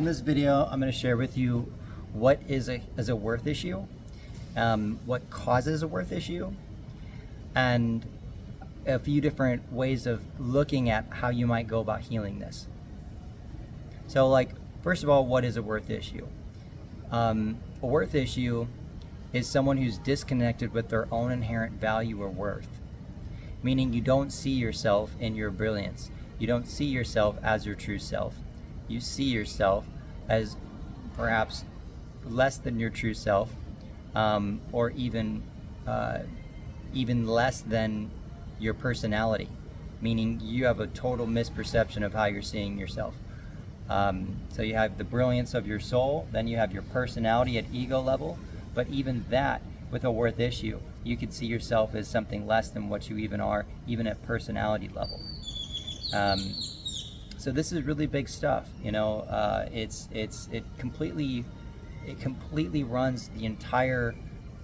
in this video, I'm going to share with you what is a worth issue, what causes a worth issue, and a few different ways of looking at how you might go about healing this. So, like, first of all, what is a worth issue? A worth issue is someone who's disconnected with their own inherent value or worth, meaning you don't see yourself in your brilliance. You don't see yourself as your true self. You see yourself as perhaps less than your true self, or even less than your personality, meaning you have a total misperception of how you're seeing yourself. So you have the brilliance of your soul, then you have your personality at ego level, but even that, with a worth issue, you could see yourself as something less than what you even are, even at personality level. So this is really big stuff, you know. It completely runs the entire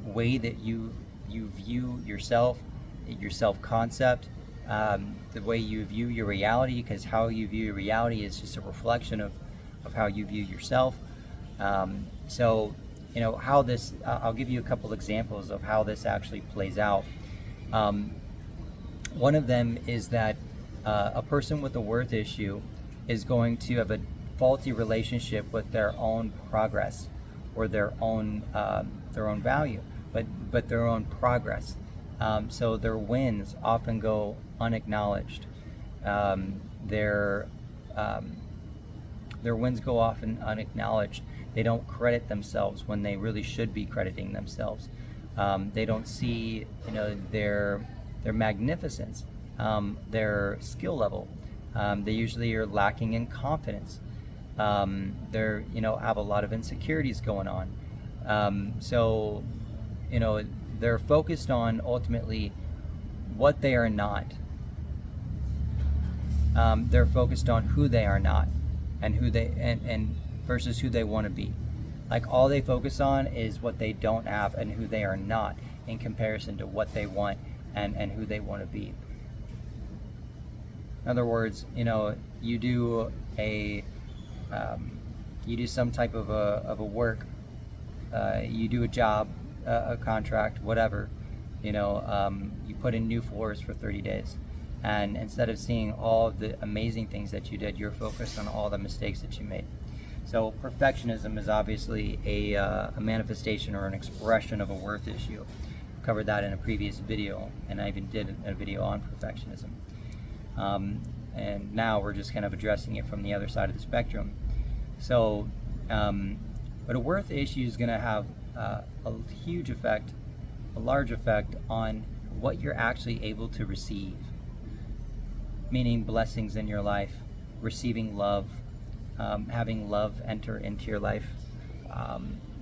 way that you view yourself, your self-concept, the way you view your reality, because how you view your reality is just a reflection of how you view yourself. So, you know, how this, I'll give you a couple examples of how this actually plays out. One of them is that a person with a worth issue is going to have a faulty relationship with their own progress, or their own value, but their own progress. So their wins often go unacknowledged. Their wins go often unacknowledged. They don't credit themselves when they really should be crediting themselves. They don't see, you know, their magnificence, their skill level. They usually are lacking in confidence. They're, you know, have a lot of insecurities going on. So, you know, they're focused on ultimately what they are not. They're focused on who they are not, and who they and versus who they want to be. Like, all they focus on is what they don't have and who they are not, in comparison to what they want and who they want to be. In other words, you know, you do some type of a work, you do a job, a contract, whatever, you know, you put in new floors for 30 days. And instead of seeing all of the amazing things that you did, you're focused on all the mistakes that you made. So perfectionism is obviously a manifestation or an expression of a worth issue. Covered that in a previous video, and I even did a video on perfectionism. And now we're just kind of addressing it from the other side of the spectrum. So, but a worth issue is going to have a huge effect, a large effect on what you're actually able to receive. Meaning blessings in your life, receiving love, having love enter into your life,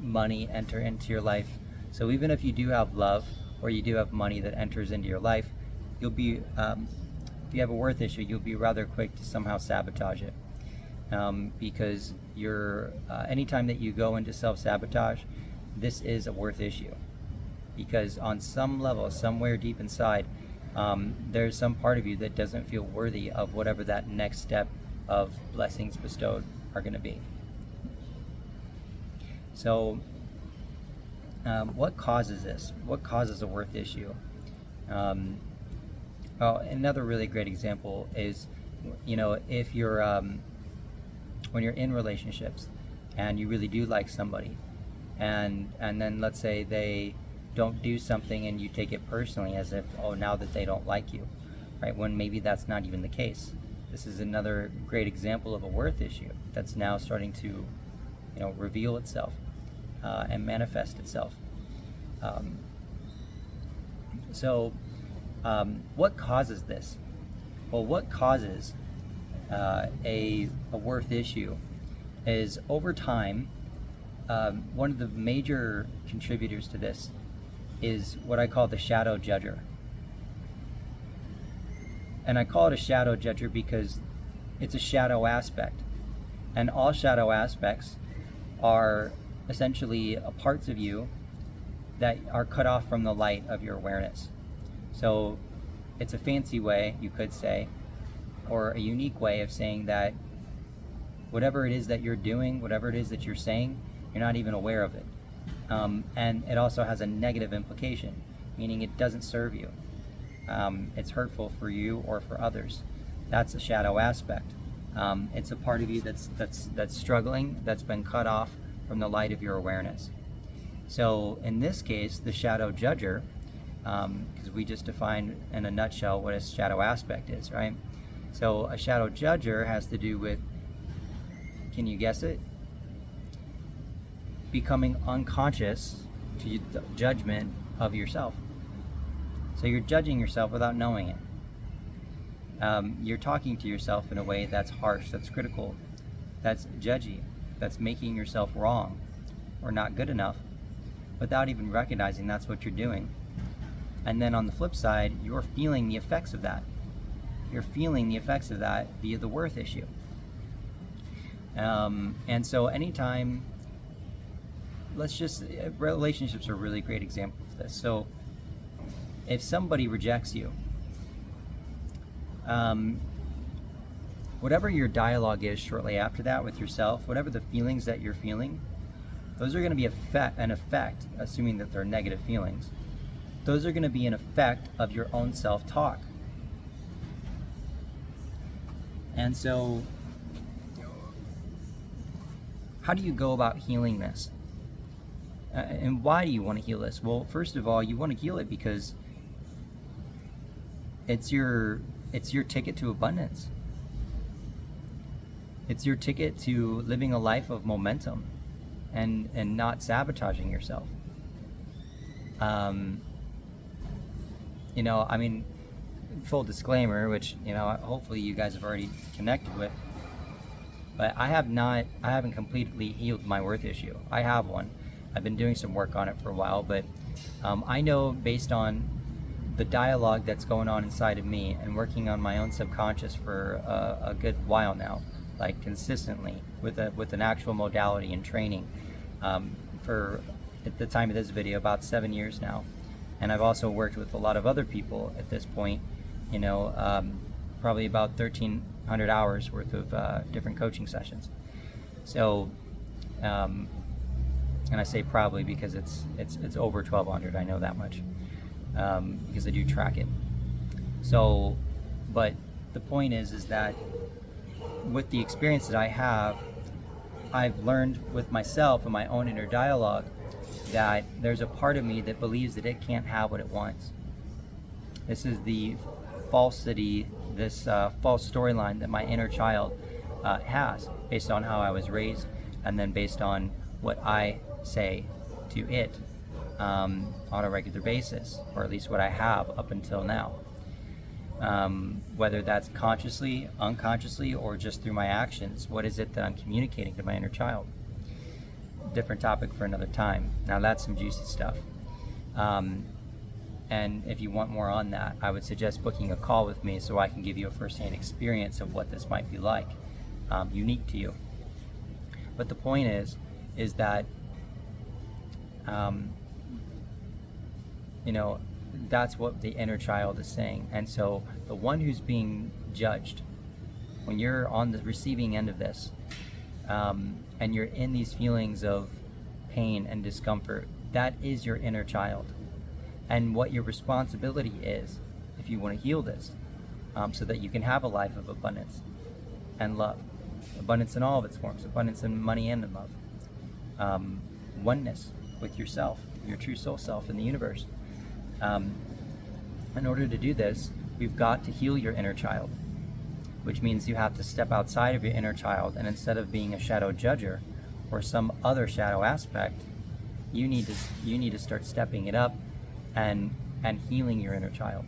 money enter into your life. So even if you do have love, or you do have money that enters into your life, you'll be, if you have a worth issue, you'll be rather quick to somehow sabotage it. Because you're, anytime that you go into self-sabotage, this is a worth issue. Because on some level, somewhere deep inside, there's some part of you that doesn't feel worthy of whatever that next step of blessings bestowed are going to be. So, what causes this? What causes a worth issue? Well, another really great example is, you know, if you're when you're in relationships and you really do like somebody, and then let's say they don't do something and you take it personally as if, oh, now that they don't like you, right? When maybe that's not even the case. This is another great example of a worth issue that's now starting to, you know, reveal itself and manifest itself. What causes this? Well, what causes a worth issue is, over time, one of the major contributors to this is what I call the shadow judger. And I call it a shadow judger because it's a shadow aspect. And all shadow aspects are essentially parts of you that are cut off from the light of your awareness. So it's a fancy way, you could say, or a unique way of saying that whatever it is that you're doing, whatever it is that you're saying, you're not even aware of it. And it also has a negative implication, meaning it doesn't serve you. It's hurtful for you or for others. That's a shadow aspect. It's a part of you that's struggling, that's been cut off from the light of your awareness. So in this case, the shadow judger, because we just defined in a nutshell what a shadow aspect is, right? So a shadow judger has to do with, can you guess it? Becoming unconscious to the judgment of yourself. So you're judging yourself without knowing it. You're talking to yourself in a way that's harsh, that's critical, that's judgy, that's making yourself wrong or not good enough without even recognizing that's what you're doing. And then on the flip side, you're feeling the effects of that. You're feeling the effects of that via the worth issue. And so anytime, relationships are a really great example of this. So if somebody rejects you, whatever your dialogue is shortly after that with yourself, whatever the feelings that you're feeling, those are going to be an effect, assuming that they're negative feelings, those are going to be an effect of your own self-talk. And so, how do you go about healing this? And why do you want to heal this? Well, first of all, you want to heal it because it's your ticket to abundance. It's your ticket to living a life of momentum and not sabotaging yourself. I mean, full disclaimer, which, hopefully you guys have already connected with, but I haven't completely healed my worth issue. I have one. I've been doing some work on it for a while, but I know based on the dialogue that's going on inside of me and working on my own subconscious for a good while now, like consistently with an actual modality and training for, at the time of this video, about 7 years now. And I've also worked with a lot of other people at this point, probably about 1,300 hours worth of different coaching sessions. So, and I say probably because it's over 1,200, I know that much, because I do track it. So, but the point is that with the experience that I have, I've learned with myself and my own inner dialogue that there's a part of me that believes that it can't have what it wants. This is the falsity, this false storyline that my inner child has, based on how I was raised, and then based on what I say to it on a regular basis, or at least what I have up until now. Whether that's consciously, unconsciously, or just through my actions, what is it that I'm communicating to my inner child? Different topic for another time. Now that's some juicy stuff. And if you want more on that, I would suggest booking a call with me so I can give you a first-hand experience of what this might be like, unique to you. But the point is that, that's what the inner child is saying. And so the one who's being judged, when you're on the receiving end of this, and you're in these feelings of pain and discomfort, that is your inner child. And what your responsibility is, if you want to heal this, so that you can have a life of abundance and love. Abundance in all of its forms, abundance in money and in love. Oneness with yourself, your true soul self in the universe. In order to do this, we've got to heal your inner child, which means you have to step outside of your inner child, and instead of being a shadow judger or some other shadow aspect, you need to start stepping it up and healing your inner child.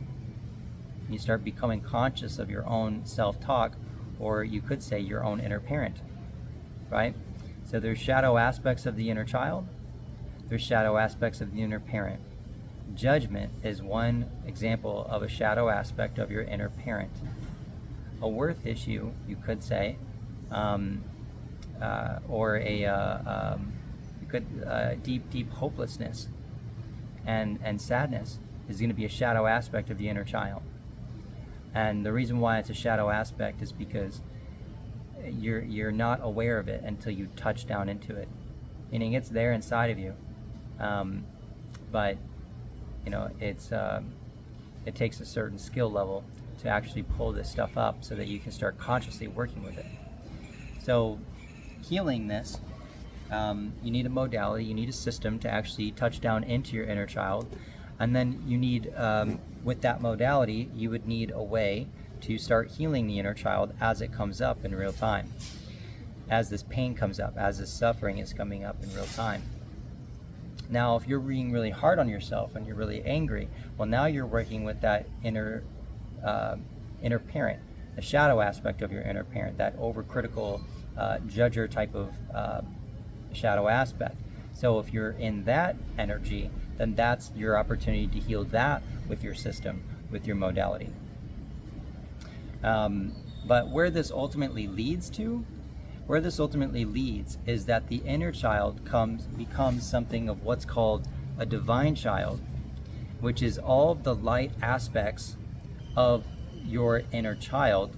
You start becoming conscious of your own self-talk, or you could say your own inner parent, right? So there's shadow aspects of the inner child, there's shadow aspects of the inner parent. Judgment is one example of a shadow aspect of your inner parent. A worth issue, you could say, or deep hopelessness and sadness is going to be a shadow aspect of the inner child. And the reason why it's a shadow aspect is because you're not aware of it until you touch down into it, meaning it's there inside of you, but it takes a certain skill level to actually pull this stuff up so that you can start consciously working with it. So healing this, you need a modality, you need a system to actually touch down into your inner child, and then you need, with that modality, you would need a way to start healing the inner child as it comes up in real time, as this pain comes up, as this suffering is coming up in real time. Now, if you're being really hard on yourself and you're really angry, well, now you're working with that inner parent, the shadow aspect of your inner parent, that overcritical judger type of shadow aspect. So if you're in that energy, then that's your opportunity to heal that with your system, with your modality. But where this ultimately leads is that the inner child becomes something of what's called a divine child, which is all of the light aspects of your inner child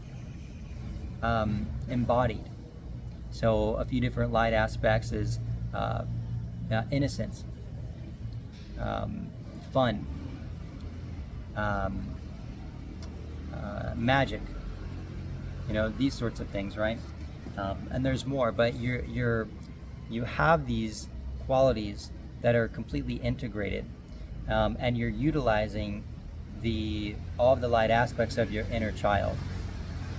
embodied. So a few different light aspects is innocence, fun, magic, these sorts of things, right? And there's more, but you have these qualities that are completely integrated, and you're utilizing all of the light aspects of your inner child.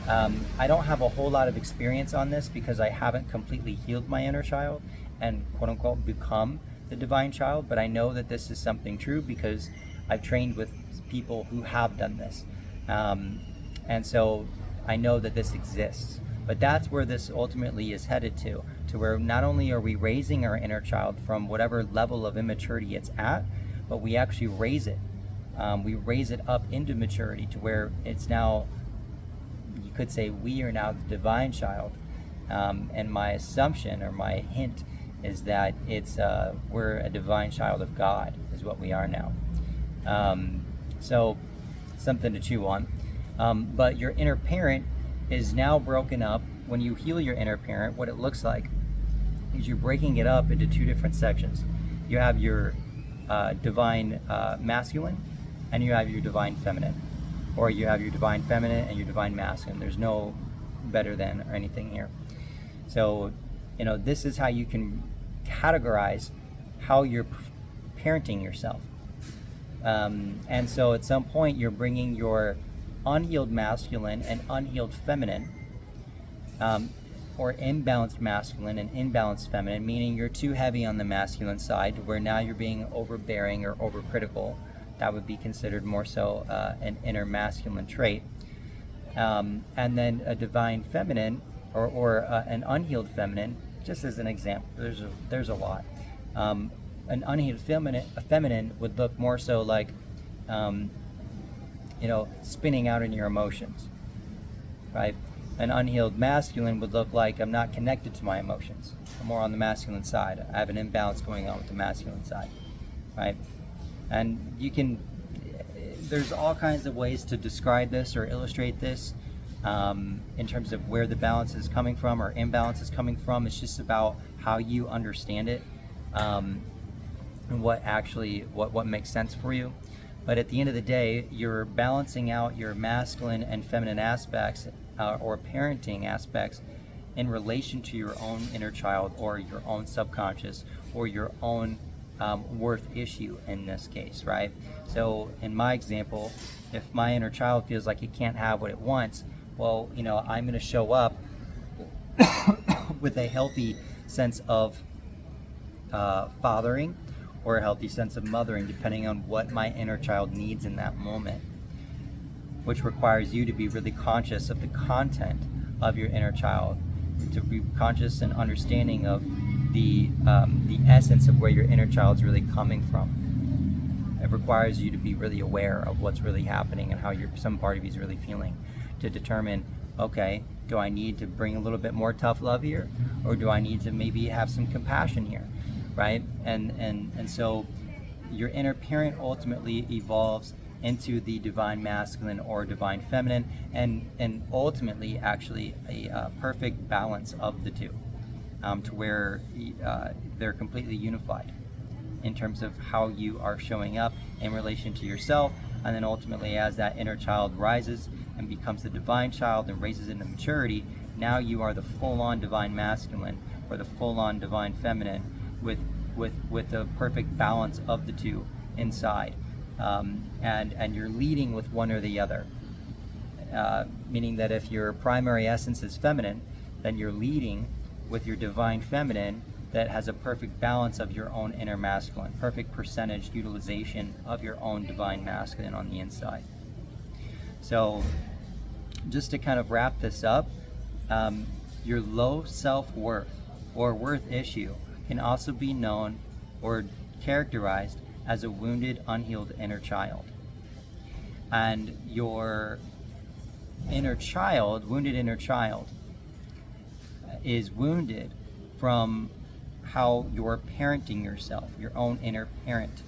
I don't have a whole lot of experience on this because I haven't completely healed my inner child and quote unquote become the divine child, but I know that this is something true because I've trained with people who have done this. And so I know that this exists. But that's where this ultimately is headed to where not only are we raising our inner child from whatever level of immaturity it's at, but we actually raise it. We raise it up into maturity to where it's now, you could say, we are now the divine child. And my assumption or my hint is that we're a divine child of God is what we are now. So something to chew on. But your inner parent is now broken up. When you heal your inner parent, what it looks like is you're breaking it up into two different sections. You have your divine masculine, and you have your divine feminine, or you have your divine feminine and your divine masculine. There's no better than or anything here. So this is how you can categorize how you're parenting yourself. And so at some point you're bringing your unhealed masculine and unhealed feminine, or imbalanced masculine and imbalanced feminine, meaning you're too heavy on the masculine side where now you're being overbearing or overcritical. That would be considered more so an inner masculine trait. And then a divine feminine or an unhealed feminine, just as an example, there's a lot. An unhealed feminine would look more so like spinning out in your emotions, right? An unhealed masculine would look like I'm not connected to my emotions. I'm more on the masculine side. I have an imbalance going on with the masculine side, right? And there's all kinds of ways to describe this or illustrate this in terms of where the balance is coming from or imbalance is coming from. It's just about how you understand it and what makes sense for you. But at the end of the day, you're balancing out your masculine and feminine aspects or parenting aspects in relation to your own inner child or your own subconscious or your own worth issue in this case, right? So in my example, if my inner child feels like it can't have what it wants, well, I'm going to show up with a healthy sense of fathering or a healthy sense of mothering, depending on what my inner child needs in that moment, which requires you to be really conscious of the content of your inner child, to be conscious and understanding of the essence of where your inner child's really coming from. It requires you to be really aware of what's really happening and how some part of you is really feeling, to determine, okay, do I need to bring a little bit more tough love here, or do I need to maybe have some compassion here? Right? And so your inner parent ultimately evolves into the divine masculine or divine feminine, and ultimately actually a perfect balance of the two, to where they're completely unified in terms of how you are showing up in relation to yourself. And then ultimately, as that inner child rises and becomes the divine child and raises into maturity, now you are the full-on divine masculine or the full-on divine feminine with a perfect balance of the two inside. And you're leading with one or the other. Meaning that if your primary essence is feminine, then you're leading with your divine feminine that has a perfect balance of your own inner masculine, perfect percentage utilization of your own divine masculine on the inside. So just to kind of wrap this up, your low self-worth or worth issue can also be known or characterized as a wounded, unhealed inner child. And your inner child, wounded inner child, is wounded from how you're parenting yourself, your own inner parent.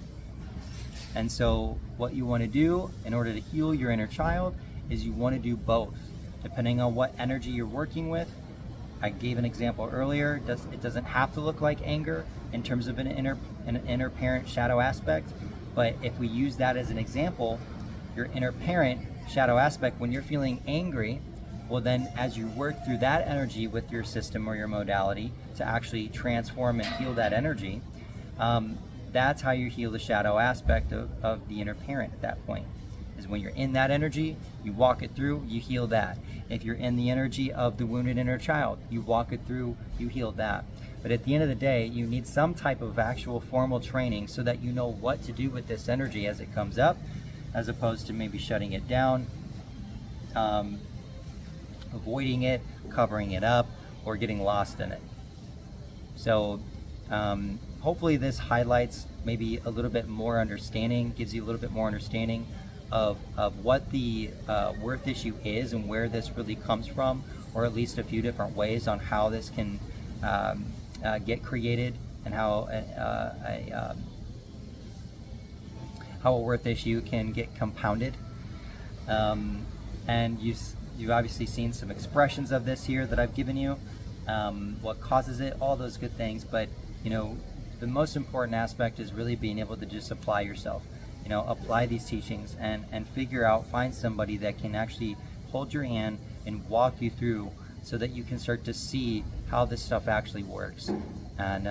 And so what you want to do in order to heal your inner child is you want to do both, depending on what energy you're working with. I gave an example earlier. It doesn't have to look like anger in terms of an inner parent shadow aspect, but if we use that as an example, your inner parent shadow aspect, when you're feeling angry, well then as you work through that energy with your system or your modality to actually transform and heal that energy, that's how you heal the shadow aspect of the inner parent at that point. Is when you're in that energy, you walk it through, you heal that. If you're in the energy of the wounded inner child, you walk it through, you heal that. But at the end of the day, you need some type of actual formal training so that you know what to do with this energy as it comes up, as opposed to maybe shutting it down, avoiding it, covering it up, or getting lost in it. So hopefully this highlights maybe a little bit more understanding, gives you a little bit more understanding of what the worth issue is and where this really comes from, or at least a few different ways on how this can get created, and how a worth issue can get compounded. And you've obviously seen some expressions of this here that I've given you, what causes it, all those good things. But you know, the most important aspect is really being able to just apply yourself. You know, apply these teachings and figure out, find somebody that can actually hold your hand and walk you through, so that you can start to see how this stuff actually works. And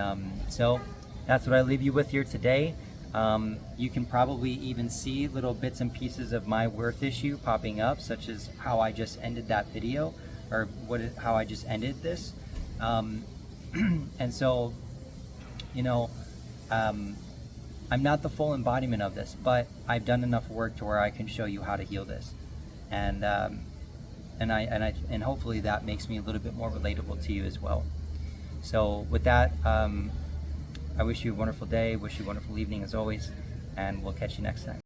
so that's what I leave you with here today. You can probably even see little bits and pieces of my worth issue popping up, such as how I just ended that video, or how I just ended this. And so, you know, I'm not the full embodiment of this, but I've done enough work to where I can show you how to heal this, and hopefully that makes me a little bit more relatable to you as well. So with that, I wish you a wonderful day, wish you a wonderful evening as always, and we'll catch you next time.